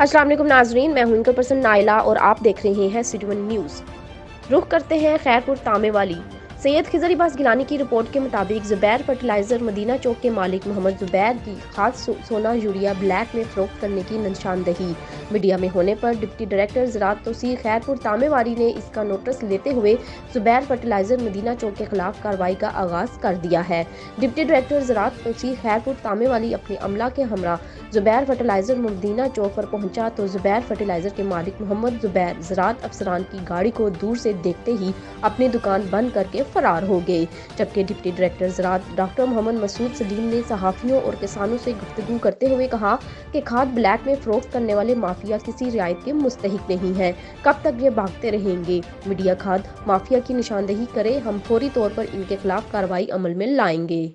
अस्सलाम वालेकुम नाजरीन, मैं हूं इनका पर्सन नाइला और आप देख रहे हैं सिटी वन न्यूज़। रुख करते हैं खैरपुर तामे वाली। सैयद खिजर अब्बास गिलानी की रिपोर्ट के मुताबिक जुबैर फर्टिलाइजर मदीना चौक के मालिक मोहम्मद जुबैर की खाद सोना यूरिया ब्लैक में फरोख्त करने की निशानदही मीडिया में होने पर डिप्टी डायरेक्टर ज़राअत तौसीर खैरपुर तामेवाली ने इसका नोटिस लेते हुए जुबैर फर्टिलाइजर मदीना चौक के खिलाफ कार्रवाई का आगाज कर दिया है। डिप्टी डायरेक्टर ज़राअत तौसीर खैरपुर तामेवाली अपने अमला के हमरा जुबैर फर्टिलाइजर मदीना चौक पर पहुंचा तो जुबैर फर्टिलाइजर के मालिक मोहम्मद जुबैर ज़राअत अफसरान की गाड़ी को दूर से देखते ही अपनी दुकान बंद करके फरार हो गए, जबकि डिप्टी डायरेक्टर ज़राअत डॉक्टर मोहम्मद मसूद सलीम ने सहाफ़ियों और किसानों से गुफ्तगू करते हुए कहा कि खाद ब्लैक में फरोख्त करने वाले माफिया किसी रियायत के मुस्तहिक नहीं है। कब तक ये भागते रहेंगे? मीडिया खाद माफिया की निशानदेही करे, हम फौरी तौर पर इनके खिलाफ कार्रवाई अमल में लाएंगे।